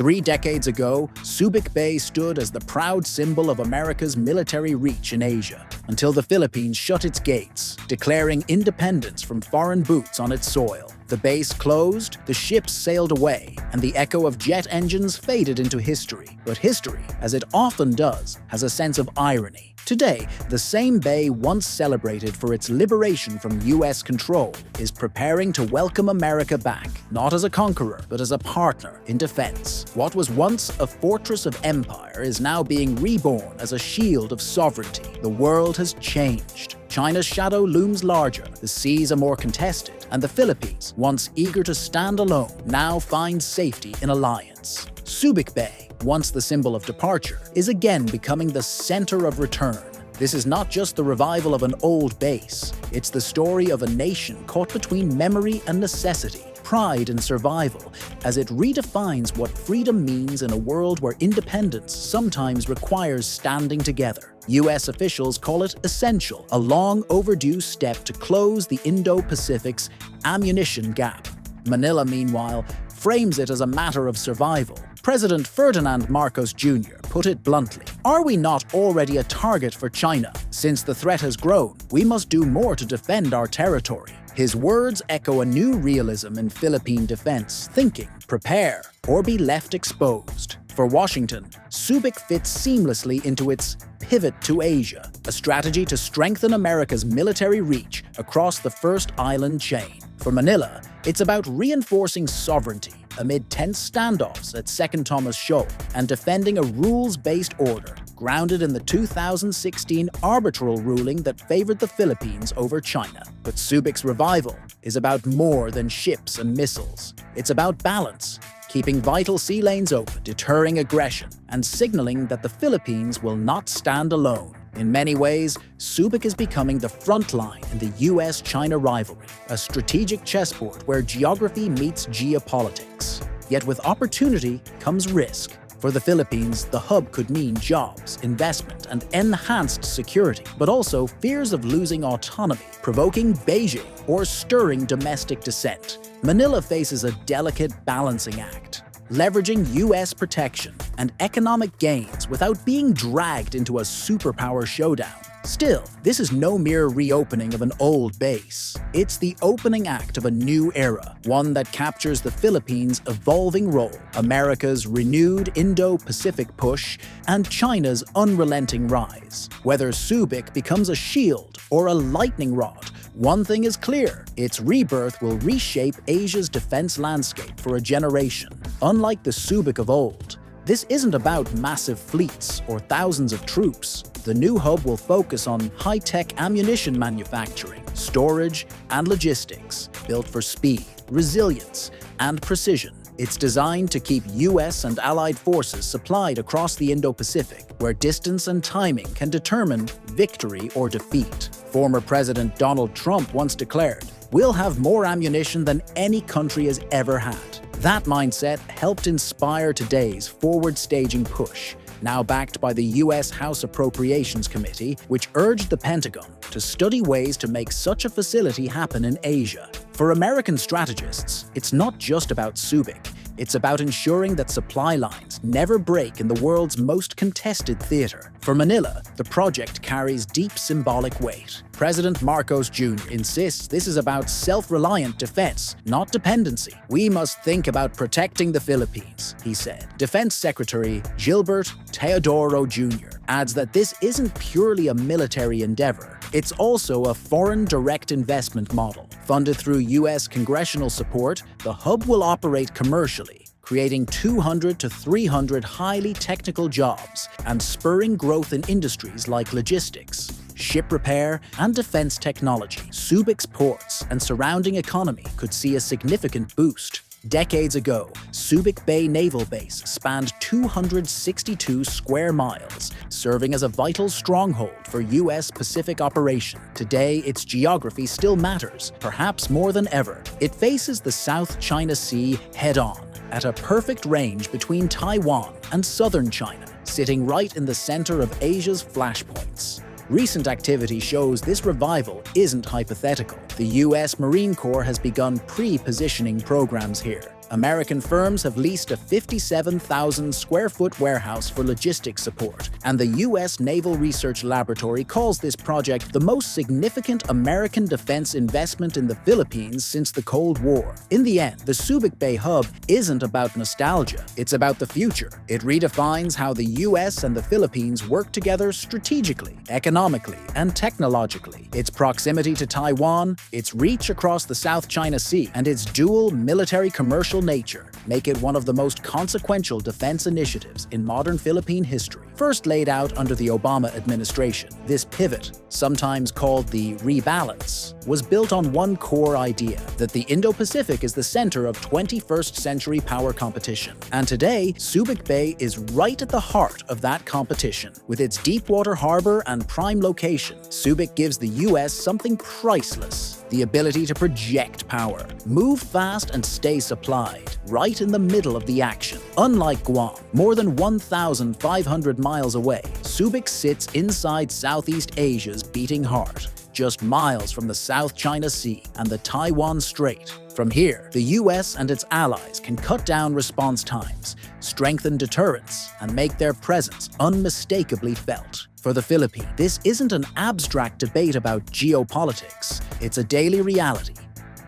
3 decades ago, Subic Bay stood as the proud symbol of America's military reach in Asia, until the Philippines shut its gates, declaring independence from foreign boots on its soil. The base closed, the ships sailed away, and the echo of jet engines faded into history. But history, as it often does, has a sense of irony. Today, the same bay once celebrated for its liberation from US control is preparing to welcome America back, not as a conqueror, but as a partner in defense. What was once a fortress of empire is now being reborn as a shield of sovereignty. The world has changed. China's shadow looms larger, the seas are more contested, and the Philippines, once eager to stand alone, now finds safety in alliance. Subic Bay, once the symbol of departure, is again becoming the center of return. This is not just the revival of an old base, it's the story of a nation caught between memory and necessity, pride and survival, as it redefines what freedom means in a world where independence sometimes requires standing together. US officials call it essential, a long overdue step to close the Indo-Pacific's ammunition gap. Manila, meanwhile, frames it as a matter of survival. President Ferdinand Marcos Jr. put it bluntly, "Are we not already a target for China? Since the threat has grown, we must do more to defend our territory." His words echo a new realism in Philippine defense, thinking, prepare, or be left exposed. For Washington, Subic fits seamlessly into its pivot to Asia, a strategy to strengthen America's military reach across the first island chain. For Manila, it's about reinforcing sovereignty amid tense standoffs at 2nd Thomas Shoal and defending a rules-based order grounded in the 2016 arbitral ruling that favored the Philippines over China. But Subic's revival is about more than ships and missiles. It's about balance, keeping vital sea lanes open, deterring aggression, and signaling that the Philippines will not stand alone. In many ways, Subic is becoming the front line in the US-China rivalry, a strategic chessboard where geography meets geopolitics. Yet with opportunity comes risk. For the Philippines, the hub could mean jobs, investment, and enhanced security, but also fears of losing autonomy, provoking Beijing, or stirring domestic dissent. Manila faces a delicate balancing act, leveraging US protection and economic gains without being dragged into a superpower showdown. Still, this is no mere reopening of an old base. It's the opening act of a new era, one that captures the Philippines' evolving role, America's renewed Indo-Pacific push, and China's unrelenting rise. Whether Subic becomes a shield or a lightning rod, one thing is clear: its rebirth will reshape Asia's defense landscape for a generation. Unlike the Subic of old, this isn't about massive fleets or thousands of troops. The new hub will focus on high-tech ammunition manufacturing, storage, and logistics, built for speed, resilience, and precision. It's designed to keep US and allied forces supplied across the Indo-Pacific, where distance and timing can determine victory or defeat. Former President Donald Trump once declared, "We'll have more ammunition than any country has ever had." That mindset helped inspire today's forward-staging push, now backed by the US House Appropriations Committee, which urged the Pentagon to study ways to make such a facility happen in Asia. For American strategists, it's not just about Subic. It's about ensuring that supply lines never break in the world's most contested theater. For Manila, the project carries deep symbolic weight. President Marcos Jr. insists this is about self-reliant defense, not dependency. "We must think about protecting the Philippines," he said. Defense Secretary Gilbert Teodoro Jr. adds that this isn't purely a military endeavor. It's also a foreign direct investment model. Funded through US congressional support, the hub will operate commercially, creating 200 to 300 highly technical jobs and spurring growth in industries like logistics, ship repair, and defense technology. Subic's ports and surrounding economy could see a significant boost. Decades ago, Subic Bay Naval Base spanned 262 square miles, serving as a vital stronghold for US Pacific operation. Today, its geography still matters, perhaps more than ever. It faces the South China Sea head-on, at a perfect range between Taiwan and southern China, sitting right in the center of Asia's flashpoints. Recent activity shows this revival isn't hypothetical. The US Marine Corps has begun pre-positioning programs here, American firms have leased a 57,000 square foot warehouse for logistics support, and the U.S. Naval Research Laboratory calls this project the most significant American defense investment in the Philippines since the Cold War. In the end, the Subic Bay hub isn't about nostalgia, it's about the future. It redefines how the U.S. and the Philippines work together strategically, economically, and technologically. Its proximity to Taiwan, its reach across the South China Sea, and its dual military-commercial nature make it one of the most consequential defense initiatives in modern Philippine history. First laid out under the Obama administration, this pivot, sometimes called the rebalance, was built on one core idea, that the Indo-Pacific is the center of 21st century power competition. And today, Subic Bay is right at the heart of that competition. With its deepwater harbor and prime location, Subic gives the U.S. something priceless: the ability to project power, move fast and stay supplied, right in the middle of the action. Unlike Guam, more than 1,500 miles away, Subic sits inside Southeast Asia's beating heart, just miles from the South China Sea and the Taiwan Strait. From here, the US and its allies can cut down response times, strengthen deterrence, and make their presence unmistakably felt. For the Philippines, this isn't an abstract debate about geopolitics, it's a daily reality.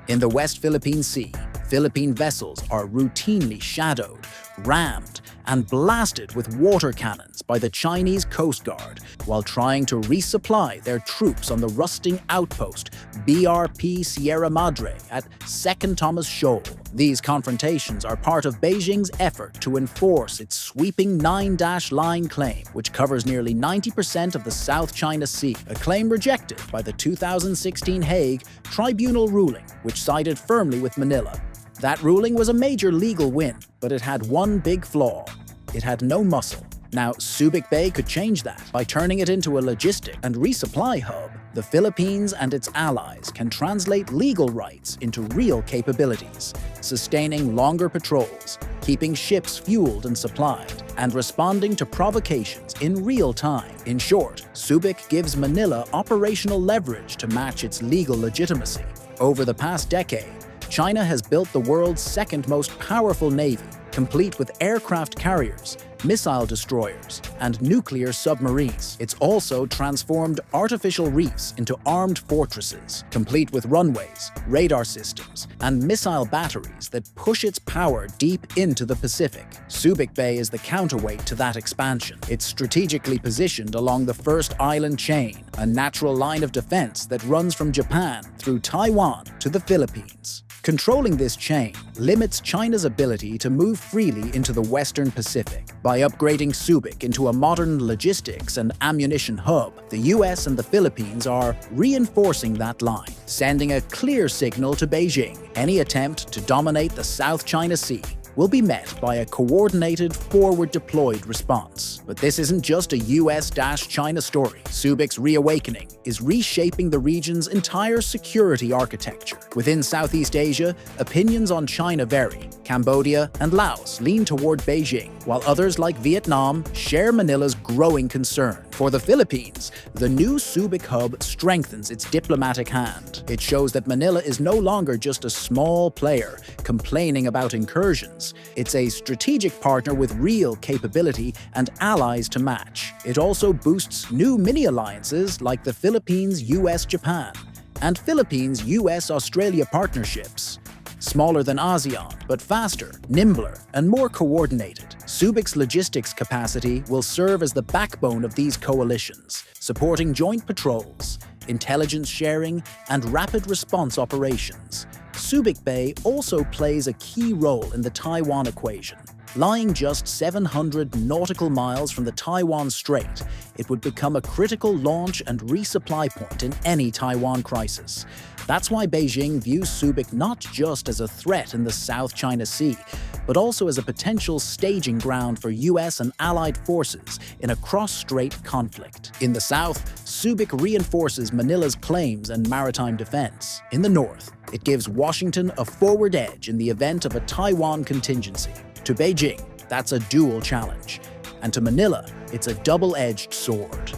In the West Philippine Sea, Philippine vessels are routinely shadowed, rammed, and blasted with water cannons by the Chinese Coast Guard while trying to resupply their troops on the rusting outpost BRP Sierra Madre at 2nd Thomas Shoal. These confrontations are part of Beijing's effort to enforce its sweeping 9-line claim, which covers nearly 90% of the South China Sea, a claim rejected by the 2016 Hague Tribunal ruling, which sided firmly with Manila. That ruling was a major legal win, but it had one big flaw: it had no muscle. Now, Subic Bay could change that. By turning it into a logistic and resupply hub, the Philippines and its allies can translate legal rights into real capabilities, sustaining longer patrols, keeping ships fueled and supplied, and responding to provocations in real time. In short, Subic gives Manila operational leverage to match its legal legitimacy. Over the past decade, China has built the world's second most powerful navy, complete with aircraft carriers, missile destroyers, and nuclear submarines. It's also transformed artificial reefs into armed fortresses, complete with runways, radar systems, and missile batteries that push its power deep into the Pacific. Subic Bay is the counterweight to that expansion. It's strategically positioned along the first island chain, a natural line of defense that runs from Japan through Taiwan to the Philippines. Controlling this chain limits China's ability to move freely into the Western Pacific. By upgrading Subic into a modern logistics and ammunition hub, the US and the Philippines are reinforcing that line, sending a clear signal to Beijing. Any attempt to dominate the South China Sea will be met by a coordinated, forward-deployed response. But this isn't just a US-China story. Subic's reawakening is reshaping the region's entire security architecture. Within Southeast Asia, opinions on China vary. Cambodia and Laos lean toward Beijing, while others like Vietnam share Manila's growing concern. For the Philippines, the new Subic hub strengthens its diplomatic hand. It shows that Manila is no longer just a small player complaining about incursions. It's a strategic partner with real capability and allies to match. It also boosts new mini-alliances like the Philippines-US-Japan and Philippines-US-Australia partnerships. Smaller than ASEAN, but faster, nimbler, and more coordinated. Subic's logistics capacity will serve as the backbone of these coalitions, supporting joint patrols, intelligence sharing, and rapid response operations. Subic Bay also plays a key role in the Taiwan equation. Lying just 700 nautical miles from the Taiwan Strait, it would become a critical launch and resupply point in any Taiwan crisis. That's why Beijing views Subic not just as a threat in the South China Sea, but also as a potential staging ground for US and allied forces in a cross-strait conflict. In the south, Subic reinforces Manila's claims and maritime defense. In the north, it gives Washington a forward edge in the event of a Taiwan contingency. To Beijing, that's a dual challenge. And to Manila, it's a double-edged sword.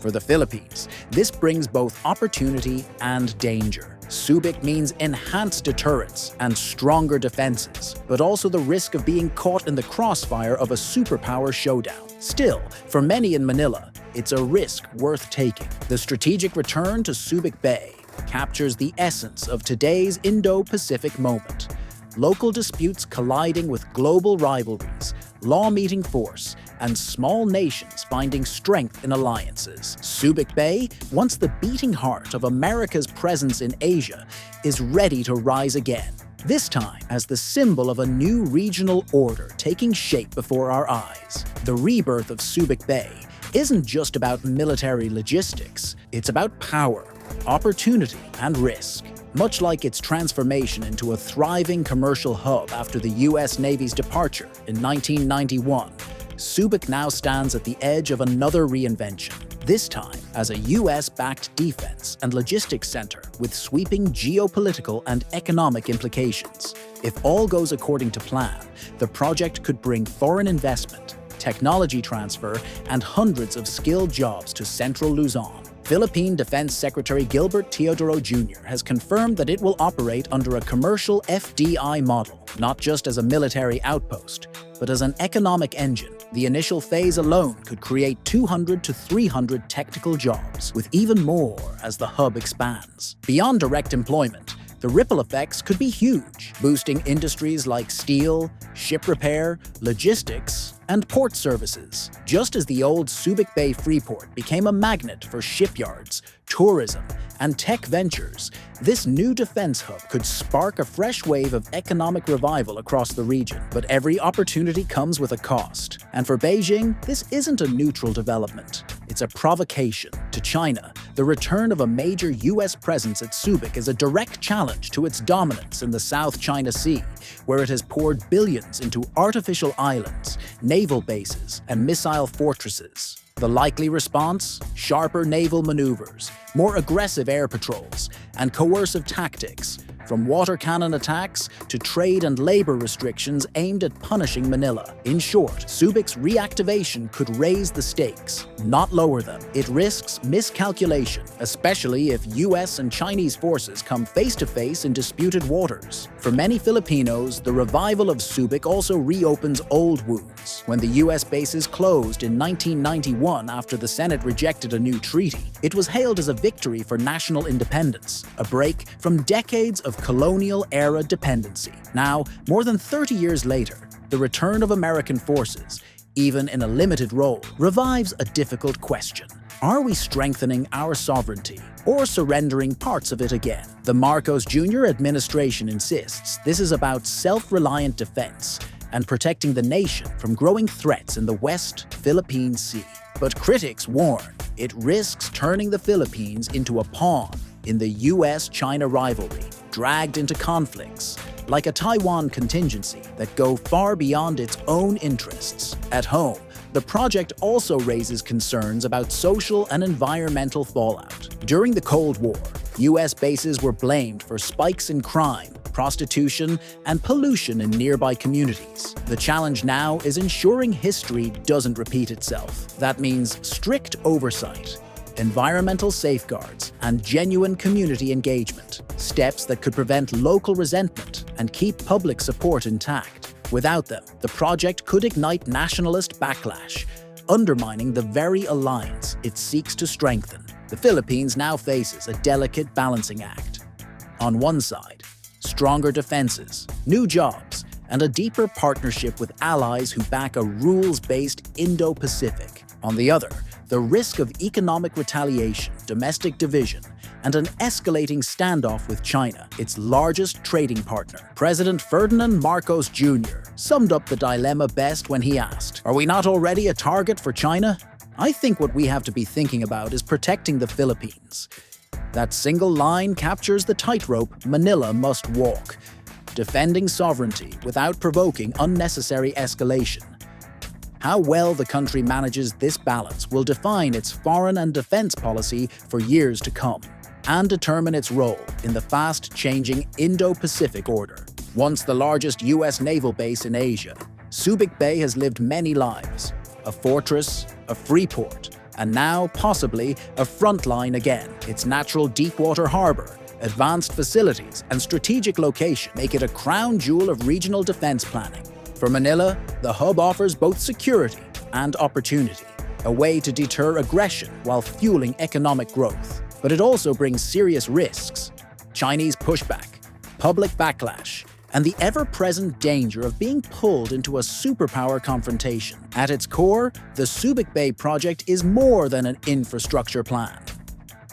For the Philippines, this brings both opportunity and danger. Subic means enhanced deterrence and stronger defenses, but also the risk of being caught in the crossfire of a superpower showdown. Still, for many in Manila, it's a risk worth taking. The strategic return to Subic Bay captures the essence of today's Indo-Pacific moment. Local disputes colliding with global rivalries, law meeting force, and small nations finding strength in alliances. Subic Bay, once the beating heart of America's presence in Asia, is ready to rise again. This time as the symbol of a new regional order taking shape before our eyes. The rebirth of Subic Bay isn't just about military logistics, it's about power, opportunity, and risk. Much like its transformation into a thriving commercial hub after the US Navy's departure in 1991, Subic now stands at the edge of another reinvention, this time as a US-backed defense and logistics center with sweeping geopolitical and economic implications. If all goes according to plan, the project could bring foreign investment, technology transfer, and hundreds of skilled jobs to central Luzon. Philippine Defense Secretary Gilbert Teodoro Jr. has confirmed that it will operate under a commercial FDI model, not just as a military outpost, but as an economic engine. The initial phase alone could create 200 to 300 technical jobs, with even more as the hub expands. Beyond direct employment, the ripple effects could be huge, boosting industries like steel, ship repair, logistics, and port services. Just as the old Subic Bay Freeport became a magnet for shipyards, tourism, and tech ventures, this new defense hub could spark a fresh wave of economic revival across the region. But every opportunity comes with a cost. And for Beijing, this isn't a neutral development. It's a provocation. To China, the return of a major US presence at Subic is a direct challenge to its dominance in the South China Sea, where it has poured billions into artificial islands, naval bases, and missile fortresses. The likely response? Sharper naval maneuvers, more aggressive air patrols, and coercive tactics, from water cannon attacks to trade and labor restrictions aimed at punishing Manila. In short, Subic's reactivation could raise the stakes, not lower them. It risks miscalculation, especially if US and Chinese forces come face-to-face in disputed waters. For many Filipinos, the revival of Subic also reopens old wounds. When the US bases closed in 1991 after the Senate rejected a new treaty, it was hailed as a victory for national independence, a break from decades of colonial-era dependency. Now, more than 30 years later, the return of American forces, even in a limited role, revives a difficult question. Are we strengthening our sovereignty or surrendering parts of it again? The Marcos Jr. administration insists this is about self-reliant defense and protecting the nation from growing threats in the West Philippine Sea. But critics warn it risks turning the Philippines into a pawn in the US-China rivalry, dragged into conflicts like a Taiwan contingency that go far beyond its own interests. At home, the project also raises concerns about social and environmental fallout. During the Cold War, US bases were blamed for spikes in crime, prostitution, and pollution in nearby communities. The challenge now is ensuring history doesn't repeat itself. That means strict oversight, environmental safeguards, and genuine community engagement, steps that could prevent local resentment and keep public support intact. Without them, the project could ignite nationalist backlash, undermining the very alliance it seeks to strengthen. The Philippines now faces a delicate balancing act. On one side, stronger defenses, new jobs, and a deeper partnership with allies who back a rules-based Indo-Pacific. On the other, the risk of economic retaliation, domestic division, and an escalating standoff with China, its largest trading partner. President Ferdinand Marcos Jr. summed up the dilemma best when he asked, "Are we not already a target for China?" I think what we have to be thinking about is protecting the Philippines. That single line captures the tightrope Manila must walk, defending sovereignty without provoking unnecessary escalation. How well the country manages this balance will define its foreign and defense policy for years to come, and determine its role in the fast-changing Indo-Pacific order. Once the largest US naval base in Asia, Subic Bay has lived many lives: a fortress, a free port, and now possibly a front line again. Its natural deep-water harbor, Advanced facilities and strategic location make it a crown jewel of regional defense planning. For Manila, the hub offers both security and opportunity, a way to deter aggression while fueling economic growth. But it also brings serious risks: Chinese pushback, public backlash, and the ever-present danger of being pulled into a superpower confrontation. At its core, the Subic Bay project is more than an infrastructure plan.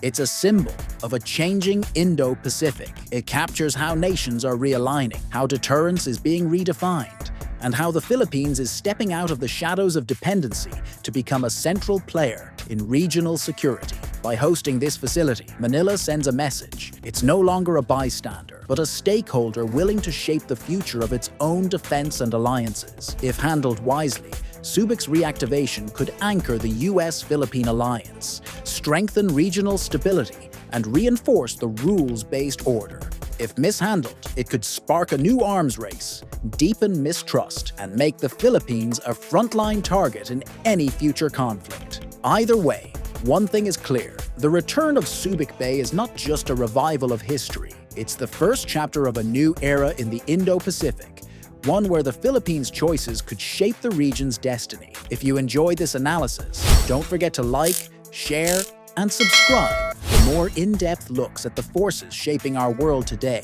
It's a symbol of a changing Indo-Pacific. It captures how nations are realigning, how deterrence is being redefined, and how the Philippines is stepping out of the shadows of dependency to become a central player in regional security. By hosting this facility, Manila sends a message. It's no longer a bystander, but a stakeholder willing to shape the future of its own defense and alliances. If handled wisely, Subic's reactivation could anchor the US-Philippine alliance, strengthen regional stability, and reinforce the rules-based order. If mishandled, it could spark a new arms race, deepen mistrust, and make the Philippines a frontline target in any future conflict. Either way, one thing is clear: the return of Subic Bay is not just a revival of history. It's the first chapter of a new era in the Indo-Pacific, one where the Philippines' choices could shape the region's destiny. If you enjoyed this analysis, don't forget to like, share, and subscribe for more in-depth looks at the forces shaping our world today.